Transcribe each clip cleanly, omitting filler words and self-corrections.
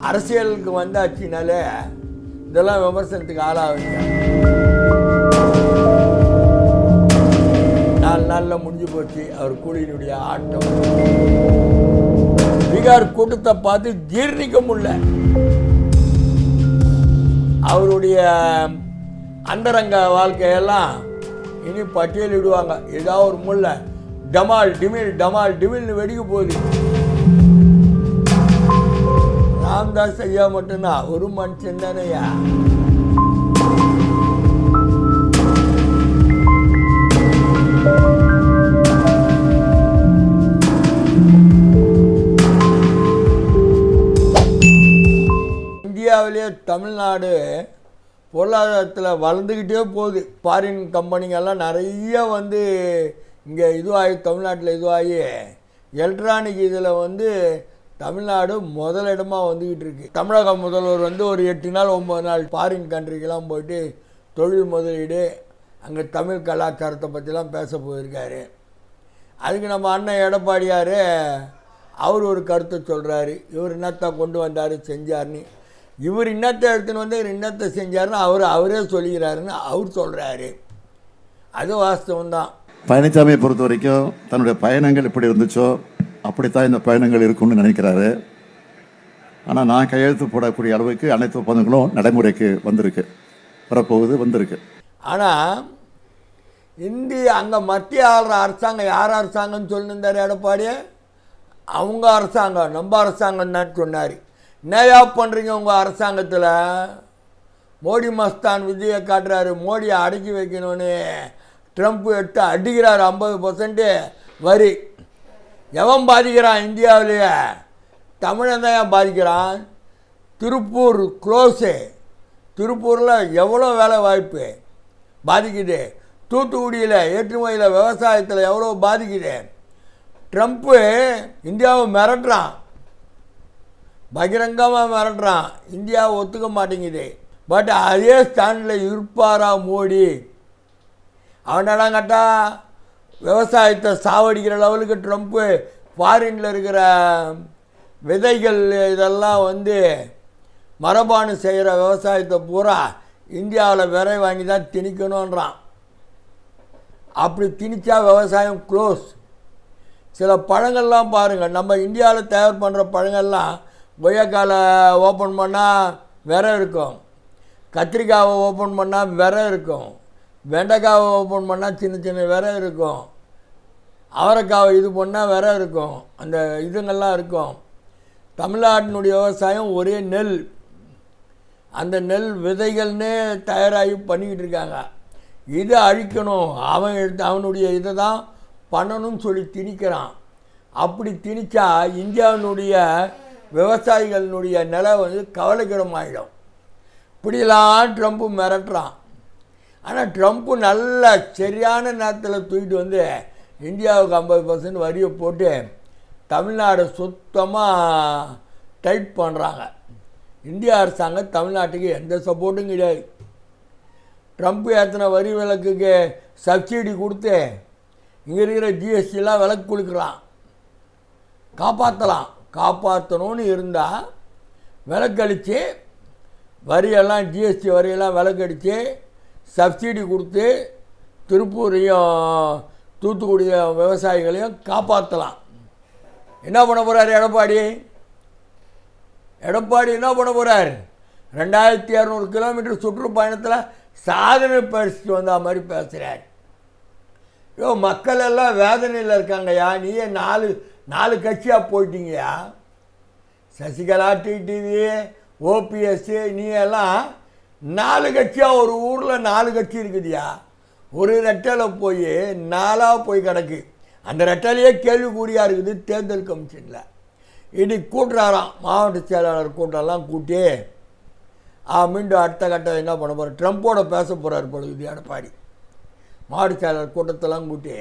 அரசியலுக்கு வந்தாச்சுனாலே இதெல்லாம் விமர்சனத்துக்கு ஆளாகுங்க. 4 நாளில் முடிஞ்சு போச்சு அவர் கூலியினுடைய ஆட்டம். பீகார் கூட்டத்தை பார்த்து ஜீர்ணிக்க முடியல. அவருடைய அந்தரங்க வாழ்க்கையெல்லாம் இனி பட்டியலிடுவாங்க. ஏதாவது ஒரு முள்ள டமால் டிமில் டமால் டிமில்னு வெடிக்க போகுது. ராம்தாஸ் ஐயா மட்டும்தான் ஒரு மனுஷன் தானையா. இந்தியாவிலேயே தமிழ்நாடு பொருளாதாரத்தில் வளர்ந்துக்கிட்டே போகுது. ஃபாரின் கம்பெனிங்கெல்லாம் நிறைய வந்து இங்கே இதுவாகி தமிழ்நாட்டில் இதுவாகி எலக்ட்ரானிக் இதில் வந்து தமிழ்நாடு முதலிடமாக வந்துக்கிட்டு இருக்கு. தமிழக முதல்வர் வந்து ஒரு 8 நாள் 9 நாள் ஃபாரின் கண்ட்ரிக்கெல்லாம் போயிட்டு தொழில் முதலீடு அங்கே தமிழ் கலாச்சாரத்தை பற்றிலாம் பேச போயிருக்காரு. அதுக்கு நம்ம அண்ணன் எடப்பாடியார் அவர் ஒரு கருத்தை சொல்கிறாரு. இவர் இன்னத்தை கொண்டு வந்தார் செஞ்சார்னு. இவர் இன்னத்தை எடுத்துன்னு வந்து இவர் இன்னத்தை செஞ்சார்னு அவரே சொல்லிக்கிறாருன்னு அவர் சொல்கிறாரு. அது வாஸ்தவம்தான். பழனிசாமியை பொறுத்த வரைக்கும் தன்னுடைய பயணங்கள் எப்படி இருந்துச்சோ அப்படித்தான் இந்த பயணங்கள் இருக்குன்னு நினைக்கிறாரு. ஆனால் நான் கையெழுத்து போடக்கூடிய அளவுக்கு அனைத்து ஒப்பந்தங்களும் நடைமுறைக்கு வந்திருக்கு, வரப்போகுது, வந்திருக்கு. ஆனால் இந்திய அங்கே மத்திய ஆளுற அரசாங்கம் யார் அரசாங்கம்னு சொல்லியிருந்தார் எடப்பாடி? அவங்க அரசாங்கம், நம்ம அரசாங்கம் தான் சொன்னார். என்னையா பண்ணுறீங்க உங்கள் அரசாங்கத்தில்? மோடி மஸ்தான் விஜயை காட்டுறாரு. மோடியை அடக்கி வைக்கணும்னு ட்ரம்ப் எடுத்து அடிக்கிறார். 50% வரி. எவன் பாதிக்கிறான்? இந்தியாவிலேயே தமிழன் தான் பாதிக்கிறான். திருப்பூர் க்ளோஸு. திருப்பூரில் எவ்வளோ வேலை வாய்ப்பு பாதிக்குது. தூத்துக்குடியில் ஏற்றுமதியில் விவசாயத்தில் எவ்வளோ பாதிக்குது. ட்ரம்ப்பு இந்தியாவை மிரட்டுறான், பகிரங்கமாக மிரட்டுறான். இந்தியாவை ஒத்துக்க மாட்டேங்குது. பட் அதே ஸ்டாண்டில் இருப்பாரா மோடி? அவனெல்லாம் கேட்டால் விவசாயத்தை சாவடிக்கிற லெவலுக்கு ட்ரம்ப்பு ஃபாரினில் இருக்கிற விதைகள் இதெல்லாம் வந்து மரபாணு செய்கிற விவசாயத்தை பூரா இந்தியாவில் விரை வாங்கி தான் திணிக்கணுன்றான். அப்படி திணிச்சா விவசாயம் க்ளோஸ். சில பழங்கள்லாம் பாருங்கள், நம்ம இந்தியாவில் தயார் பண்ணுற பழங்கள்லாம் கொய்யாக்காலை ஓப்பன் பண்ணால் விரை இருக்கும், கத்திரிக்காவை ஓப்பன் பண்ணால் விரை இருக்கும், வெண்டைக்காவை ஓப்பன் பண்ணால் சின்ன சின்ன விரை இருக்கும், அவரைக்காவை இது பண்ணால் விரை இருக்கும், அந்த இதுங்கள்லாம் இருக்கும். தமிழ்நாட்டினுடைய விவசாயம் ஒரே நெல். அந்த நெல் விதைகள்னே தயாராகி பண்ணிக்கிட்டு இருக்காங்க. இதை அழிக்கணும், அவன் எடுத்து அவனுடைய இதை தான் பண்ணணும்னு சொல்லி திணிக்கிறான். அப்படி திணிச்சா இந்தியாவினுடைய விவசாயிகளினுடைய நிலை வந்து கவலைக்கிடமாயிடும். இப்படிலாம் ட்ரம்ப்பு மிரட்டுறான். ஆனால் ட்ரம்ப்பு நல்ல சரியான நேரத்தில் தூக்கிட்டு வந்து இந்தியாவுக்கு 50% வரியை போட்டு தமிழ்நாடு சுத்தமாக டைட் பண்ணுறாங்க. இந்திய அரசாங்கம் தமிழ்நாட்டுக்கு எந்த சப்போர்ட்டும் கிடையாது. ட்ரம்ப்பு ஏற்றின வரி விலக்குக்கு சப்சிடி கொடுத்து இங்கே இருக்கிற ஜிஎஸ்டிலாம் விலக்கு கொடுக்குறான். காப்பாற்றணும்னு இருந்தால் விலக்கடித்து வரியெல்லாம் ஜிஎஸ்டி வரியெல்லாம் விலக்கடித்து சப்சிடி கொடுத்து திருப்பூரையும் தூத்துக்குடி விவசாயிகளையும் காப்பாற்றலாம். என்ன பண்ண போகிறார் எடப்பாடி? என்ன பண்ண போகிறார்? 2200 கிலோமீட்டர் சுற்றுப்பயணத்தில் சாதனை பறிச்சுட்டு வந்த மாதிரி பேசுகிறார். மக்கள் எல்லாம் வேதனையில் இருக்காங்கய்யா. நீயே 4 கட்சியாக போயிட்டீங்கய்யா. சசிகலா, டிடிவி, ஓபிஎஸ், நீ எல்லாம் 4 கட்சியாக ஒரு ஊரில் 4 கட்சி இருக்குதுயா. ஒரு ரெட்டலை போய் 4ஆக போய் கிடக்கு. அந்த ரெட்டலையே கேள்விக்குறியாக இருக்குது தேர்தல் கமிஷனில். இன்னைக்கு கூட்டுறாராம் மாவட்ட செயலாளர் கூட்டெல்லாம் கூட்டி மீண்டும் அடுத்த கட்டம் என்ன பண்ண போகிறார்? ட்ரம்ப்போட பேச போகிறார் பொழுது எடப்பாடி. மாவட்ட செயலாளர் கூட்டத்தெல்லாம் கூட்டி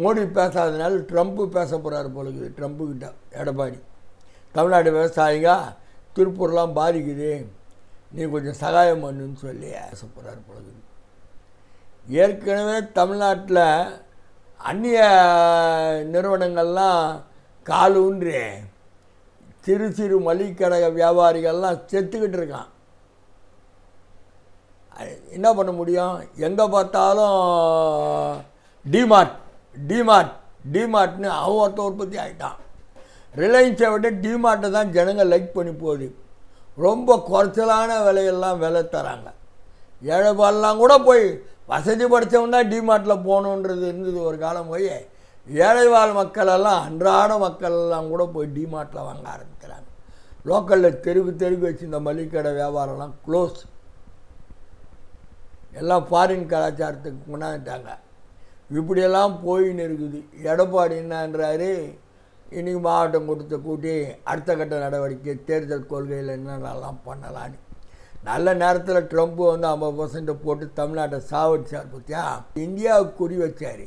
மோடி பேசாதனால ட்ரம்ப்பு பேச போகிறார் பொழுது. ட்ரம்ப்புக்கிட்ட எடப்பாடி தமிழ்நாடு விவசாயிங்க திருப்பூர்லாம் பாதிக்குது, நீ கொஞ்சம் சகாயம் பண்ணுன்னு சொல்லி பேச போகிறார் பொழுது. ஏற்கனவே தமிழ்நாட்டில் அந்நிய நிறுவனங்கள்லாம் கால் ஊன்றி சிறு சிறு மளிகை கடை வியாபாரிகள்லாம் செத்துக்கிட்டு இருக்கான். என்ன பண்ண முடியும்? எங்கே பார்த்தாலும் டிமார்ட் டிமார்ட் டிமார்ட்னு அவன் ஒருத்த உற்பத்தி ஆகிட்டான். ரிலையன்ஸை விட டிமார்ட்டை தான் ஜனங்கள் லைக் பண்ணி போகுது. ரொம்ப குறைச்சலான விலையெல்லாம் விலை தராங்க. ஏழைப்பாலெலாம் கூட போய் வசதி படைத்தவன் தான் டிமார்ட்டில் போகணுன்றது இருந்தது ஒரு காலம். போய் ஏழைவாழ் மக்களெல்லாம் அன்றாட மக்களெல்லாம் கூட போய் டிமார்ட்டில் வாங்க ஆரம்பிக்கிறாங்க. லோக்கலில் தெருக்கு வச்சு இந்த மளிகை கடை வியாபாரம்லாம் க்ளோஸ். எல்லாம் ஃபாரின் கலாச்சாரத்துக்கு கொண்டாந்துட்டாங்க. இப்படியெல்லாம் போயின்னு இருக்குது. எடப்பாடி என்னன்றாரு, இன்றைக்கி மாவட்டம் கொடுத்த கூட்டி அடுத்த கட்ட நடவடிக்கை தேர்தல் கொள்கையில் என்னென்னலாம் பண்ணலான்னு. நல்ல நேரத்தில் ட்ரம்ப் வந்து 50% போட்டு தமிழ்நாட்டை சாவடிச்சார். பற்றியா இந்தியாவுக்கு குறி வச்சார்.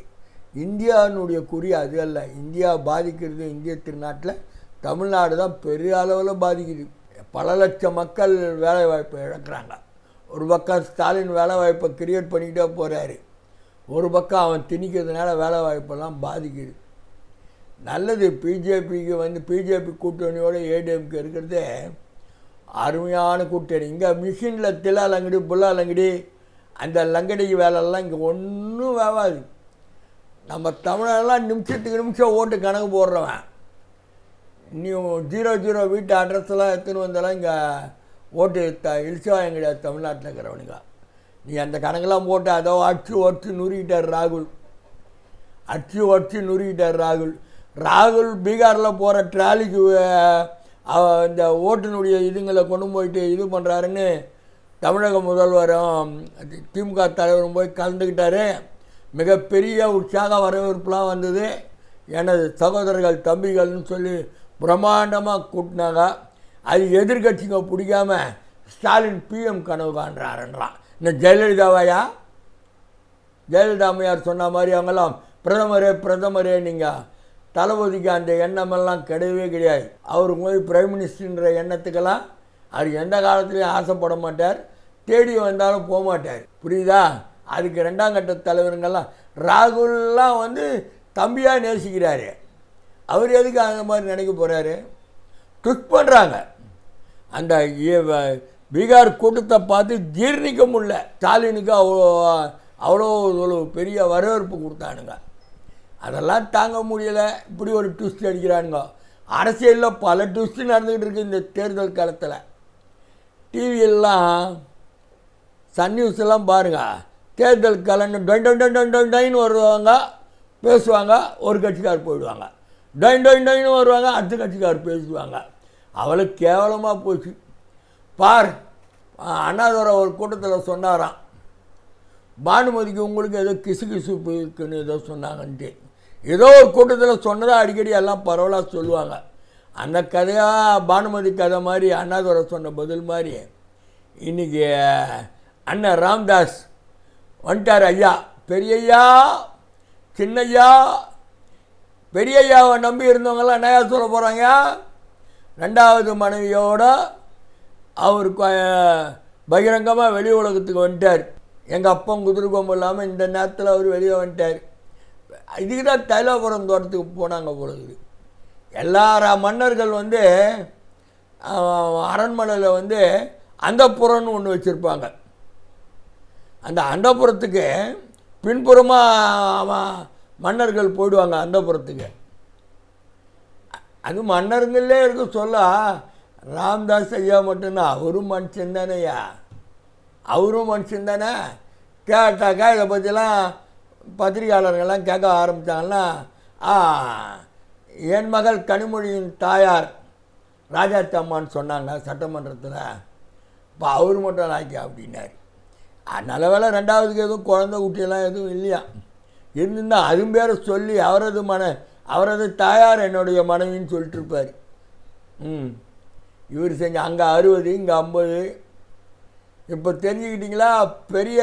இந்தியாவினுடைய குறி அது அல்ல. இந்தியா பாதிக்கிறது இந்திய திருநாட்டில் தமிழ்நாடு தான் பெரிய அளவில் பாதிக்குது. பல லட்சம் மக்கள் வேலைவாய்ப்பை இழக்கிறாங்க. ஒரு பக்கம் ஸ்டாலின் வேலைவாய்ப்பை கிரியேட் பண்ணிக்கிட்டே போகிறாரு, ஒரு பக்கம் அவன் திணிக்கிறதுனால வேலைவாய்ப்பெல்லாம் பாதிக்குது. நல்லது, பிஜேபிக்கு வந்து பிஜேபி கூட்டணியோடு ஏடிஎம்கே இருக்கிறதே அருமையான கூட்டணி. இங்கே மிஷினில் திலா லங்கடி புல்லா லங்கடி அந்த லங்கடிக்கு வேலைலாம் இங்கே ஒன்றும் வேவாது. நம்ம தமிழெல்லாம் நிமிஷத்துக்கு நிமிஷம் ஓட்டு கணக்கு போடுறவன். நீ 00 வீட்டு அட்ரஸ்லாம் எடுத்துன்னு வந்தாலும் இங்கே ஓட்டு இழிச்சவாயம் கிடையாது தமிழ்நாட்டில் இருக்கிறவனுங்க. நீ அந்த கணக்கெல்லாம் போட்டு அதோ அடிச்சு உடச்சி நுறுக்கிட்டார் ராகுல். ராகுல் பீகாரில் போகிற ட்ராலிக்கு இந்த ஓட்டினுடைய இதுங்களை கொண்டு போயிட்டு இது பண்ணுறாருன்னு தமிழக முதல்வரும் திமுக தலைவரும் போய் கலந்துக்கிட்டாரு. மிகப்பெரிய உற்சாக வரவேற்புலாம் வந்தது. எனது சகோதரர்கள் தம்பிகள்னு சொல்லி பிரம்மாண்டமாக கூட்டினாங்க. அது எதிர்கட்சிங்க பிடிக்காம ஸ்டாலின் பிஎம் கனவு காண்றாருன்றான். இந்த ஜெயலலிதாவையா? ஜெயலலிதா அம்மையார் சொன்ன மாதிரி அவங்கெல்லாம் பிரதமரே நீங்கள் தளபதிக்கு அந்த எண்ணமெல்லாம் கிடையவே கிடையாது. அவருக்கு போய் பிரைம் மினிஸ்டர்ன்ற எண்ணத்துக்கெல்லாம் அவர் எந்த காலத்துலேயும் ஆசைப்பட மாட்டார். தேடி வந்தாலும் போக மாட்டார். புரியுதா? அதுக்கு 2ஆம் கட்ட தலைவருங்கெல்லாம் ராகுல்லாம் வந்து தம்பியாக நேசிக்கிறாரு. அவர் எதுக்கு அந்த மாதிரி நினைக்க போகிறாரு? ட்விட் பண்ணுறாங்க. அந்த பீகார் கூட்டத்தை பார்த்து ஜீர்ணிக்க முடியல. ஸ்டாலினுக்கு அவ்வளோ பெரிய வரவேற்பு கொடுத்தானுங்க. அதெல்லாம் தாங்க முடியலை. இப்படி ஒரு ட்விஸ்ட் அடிக்கிறானுங்க. அரசியலில் பல ட்விஸ்ட் நடந்துக்கிட்டு இருக்குது இந்த தேர்தல் காலத்தில். டிவியெல்லாம் சன் நியூஸ் எல்லாம் பாருங்கள். தேர்தல் காலன்னு டொயின் வருவாங்க, பேசுவாங்க, ஒரு கட்சிக்கார் போயிடுவாங்க. டொயின் வருவாங்க, அடுத்த கட்சிக்கார் பேசுவாங்க. அவ்வளோ கேவலமாக போச்சு. பார், அண்ணாதுரை ஒரு கூட்டத்தில் சொன்னாராம், பானுமதிக்கு உங்களுக்கு ஏதோ கிசுகிசுப்பு இருக்குன்னு ஏதோ சொன்னாங்கன்ட்டு. ஏதோ ஒரு கூட்டத்தில் சொன்னதாக அடிக்கடி எல்லாம் பரவலாக சொல்லுவாங்க. அந்த கதையாக பானுமதி கதை மாதிரி அண்ணாதுரை சொன்ன பதில் மாதிரி இன்றைக்கி அண்ணன் ராம்தாஸ் வந்துட்டார். ஐயா, பெரியய்யா, சின்னையா, பெரியய்யாவை நம்பி இருந்தவங்களாம் என்னையா சொல்ல போகிறாங்க? 2வது மனைவியோட அவர் பகிரங்கமாக வெளி உலகத்துக்கு வந்துட்டார். எங்கள் அப்பன் குதிரை கொம்பு இல்லாமல் இந்த நேரத்தில் அவர் வெளியே வந்துட்டார். இதுக்கு தான் தைலாபுரம் தோட்டத்துக்கு போனாங்க பொழுது. எல்லா மன்னர்கள் வந்து அரண்மனையில் வந்து அந்தப்புறம்னு ஒன்று வச்சுருப்பாங்க. அந்த அந்தப்புறத்துக்கு பின்புறமாக மன்னர்கள் போயிடுவாங்க. அந்தப்புறத்துக்கு அது மன்னருங்களே இருக்க சொல்ல, ராம்தாஸ் ஐயா மட்டும்தான். அவரும் மனுஷன் தானேயா, அவரும் மனுஷன் தானே. கேட்டாக்கா இதை பற்றிலாம் பத்திரிகையாளர்கள்லாம் கேட்க ஆரம்பித்தாங்கன்னா, என் மகள் கனிமொழியின் தாயார் ராஜாத்தி அம்மான்னு சொன்னாங்க சட்டமன்றத்தில். இப்போ அவர் மட்டும் நாய்க்கா அப்படின்னாரு. நல்ல வேலை 2வதுக்கு எதுவும் குழந்தை குட்டியெல்லாம் எதுவும் இல்லையா. இருந்திருந்தால் அதுவும் பேரை சொல்லி அவரது தாயார் என்னுடைய மனைவின்னு சொல்லிட்டு இருப்பார். இவர் செஞ்ச அங்கே 60 இங்கே 50. இப்போ தெரிஞ்சுக்கிட்டிங்களா? பெரிய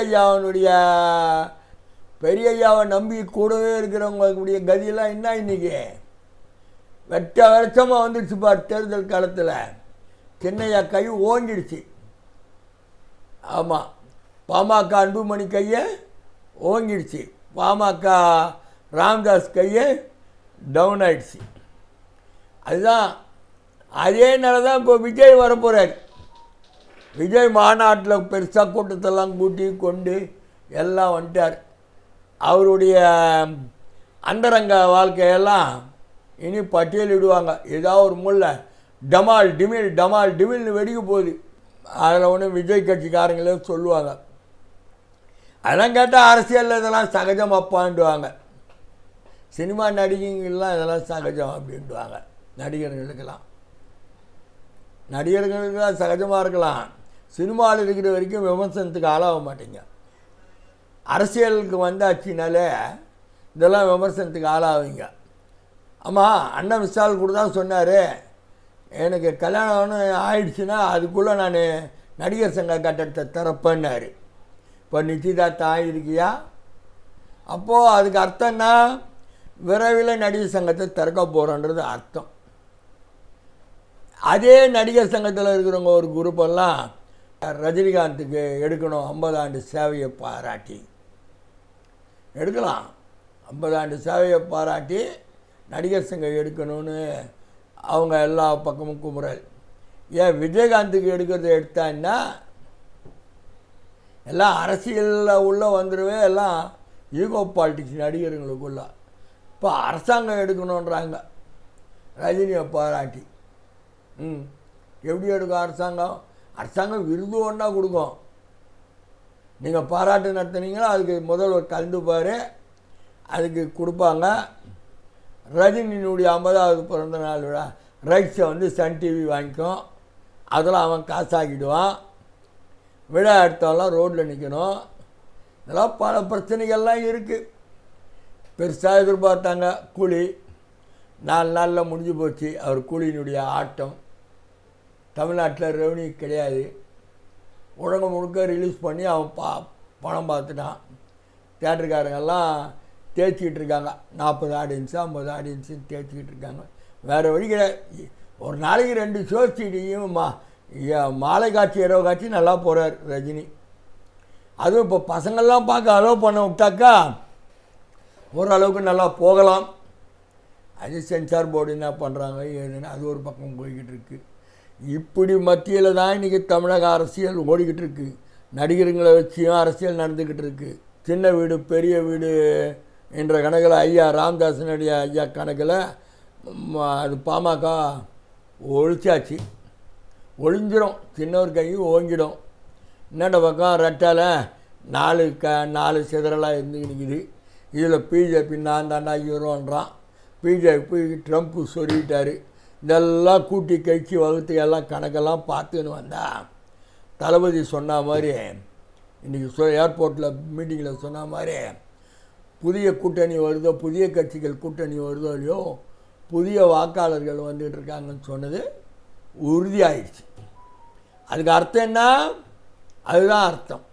ஐயாவை நம்பி கூடவே இருக்கிறவங்களுடைய கதியெல்லாம் என்ன இன்றைக்கி வெட்ட வருஷமாக வந்துடுச்சு பார். தேர்தல் காலத்தில் சின்னையா கை ஓங்கிடுச்சு. ஆமாம், பாமக அன்புமணி கையை ஓங்கிடுச்சு, பாமக ராம்தாஸ் கையை டவுன் ஆயிடுச்சு. அதுதான் அதே நிலை தான் இப்போ விஜய் வரப்போகிறார். விஜய் மாநாட்டில் பெருசாக கூட்டத்தெல்லாம் கூட்டி கொண்டு எல்லாம் வந்துட்டார். அவருடைய அந்தரங்க வாழ்க்கையெல்லாம் இனி பட்டியலிடுவாங்க. ஏதாவது ஒரு முள்ள டமால் டிமில்னு வெடிக்க போகுது. அதில் ஒன்று விஜய் கட்சிக்காரங்களே சொல்லுவாங்க. அதெல்லாம் கேட்டால் அரசியலில் இதெல்லாம் சகஜம் அப்பான்டுவாங்க. சினிமா நடிகைங்கள்லாம் இதெல்லாம் சகஜம் அப்படின்ட்டுவாங்க. நடிகர்களுக்கெல்லாம் சகஜமாக இருக்கலாம். சினிமாவில் இருக்கிற வரைக்கும் விமர்சனத்துக்கு ஆளாக மாட்டீங்க. அரசியலுக்கு வந்தாச்சுனாலே இதெல்லாம் விமர்சனத்துக்கு ஆளாவீங்க. ஆமாம், அண்ணன் விஷால் கூட தான் சொன்னார், எனக்கு கல்யாணம்னு ஆயிடுச்சுன்னா அதுக்குள்ளே நான் நடிகர் சங்க கட்டடத்தை திறப்பேன்னாரு. இப்போ நிச்சயதார்த்தம் ஆகிருக்கியா? அப்போது அதுக்கு அர்த்தம்னா விரைவில் நடிகர் சங்கத்தை திறக்க போகிறோன்றது அர்த்தம். அதே நடிகர் சங்கத்தில் இருக்கிறவங்க ஒரு குரூப்பெல்லாம் ரஜினிகாந்துக்கு எடுக்கணும் 50 ஆண்டு சேவையை பாராட்டி எடுக்கலாம். 50 ஆண்டு சேவையை பாராட்டி நடிகர் சங்கம் எடுக்கணும்னு அவங்க எல்லா பக்கமும் குமுறல். ஏன் விஜயகாந்துக்கு எடுக்கிறத எடுத்தான்னா எல்லாம் அரசியலில் உள்ளே வந்துடுவே, எல்லாம் ஈகோ பாலிட்டிக்ஸ் நடிகர்களுக்குள்ள. இப்போ அரசாங்கம் எடுக்கணுன்றாங்க ரஜினியை பாராட்டி. எப்படி எடுக்கும் அரசாங்கம்? அரசாங்கம் விருது ஒன்றா கொடுக்கும். நீங்கள் பாராட்டு நடத்துனீங்கன்னா அதுக்கு முதல்வர் கலந்துப்பார், அதுக்கு கொடுப்பாங்க. ரஜினியினுடைய 50வது பிறந்த நாள் விழா ரைட்ஸை வந்து சன் டிவி வாங்கிக்கும். அதெல்லாம் அவன் காசாக்கிடுவான். விழா எடுத்தவெல்லாம் ரோட்டில் நிற்கணும். இதெல்லாம் பல பிரச்சனைகள்லாம் இருக்குது. பெருசாக எதிர்பார்த்தாங்க கூலி. 4 நாளில் முடிஞ்சு போச்சு அவர் கூலியினுடைய ஆட்டம். தமிழ்நாட்டில் ரெவன்யூ கிடையாது. உலகம் முழுக்க ரிலீஸ் பண்ணி அவன் பணம் பார்த்துட்டான். தேட்டருக்காரங்கெல்லாம் தேய்ச்சிக்கிட்டு இருக்காங்க. 40 ஆடியன்ஸு 50 ஆடியன்ஸு தேய்ச்சிக்கிட்டு இருக்காங்க. வேறு வழி கிடையாது. ஒரு நாளைக்கு 2 ஷோ சீடியும் மாலை காட்சி இரவு காட்சி நல்லா போகிறார் ரஜினி. அதுவும் இப்போ பசங்கள்லாம் பார்க்க அலோவ் பண்ண விட்டாக்கா ஓரளவுக்கு நல்லா போகலாம். அது சென்சார் போர்டு என்ன பண்ணுறாங்க ஏதுன்னு அது ஒரு பக்கம் போய்கிட்டு இருக்குது. இப்படி மத்தியில் தான் இன்றைக்கி தமிழக அரசியல் ஓடிக்கிட்டு இருக்குது. நடிகர்களை வச்சியும் அரசியல் நடந்துக்கிட்டு இருக்குது. சின்ன வீடு பெரிய வீடு என்ற கணக்கில் ஐயா ராமதாசனுடைய ஐயா கணக்கில் அது பாமக ஒழிச்சாச்சு. ஒழிஞ்சிடும், சின்னவர் கையும் ஓங்கிடும். இன்னொரு பக்கம் ரெட்டால் 4 சிதறலாக இருந்துக்கிட்டு. இதில் பிஜேபி நான் தாண்டா ஹீரோன்றான். பிஜேபி ட்ரம்ப்பு சொல்லிட்டார். இதெல்லாம் கூட்டி கழிச்சு வகுத்து எல்லாம் கணக்கெல்லாம் பார்த்துன்னு வந்தா தளபதி சொன்ன மாதிரி இன்றைக்கி ஏர்போர்ட்டில் மீட்டிங்கில் சொன்ன மாதிரி புதிய கூட்டணி வருதோ, புதிய கட்சிகள் கூட்டணி வருதோ இல்லையோ, புதிய வாக்காளர்கள் வந்துகிட்டு இருக்காங்கன்னு சொன்னது உறுதியாயிடுச்சு. அதுக்கு அர்த்தம் என்ன? அதுதான் அர்த்தம்.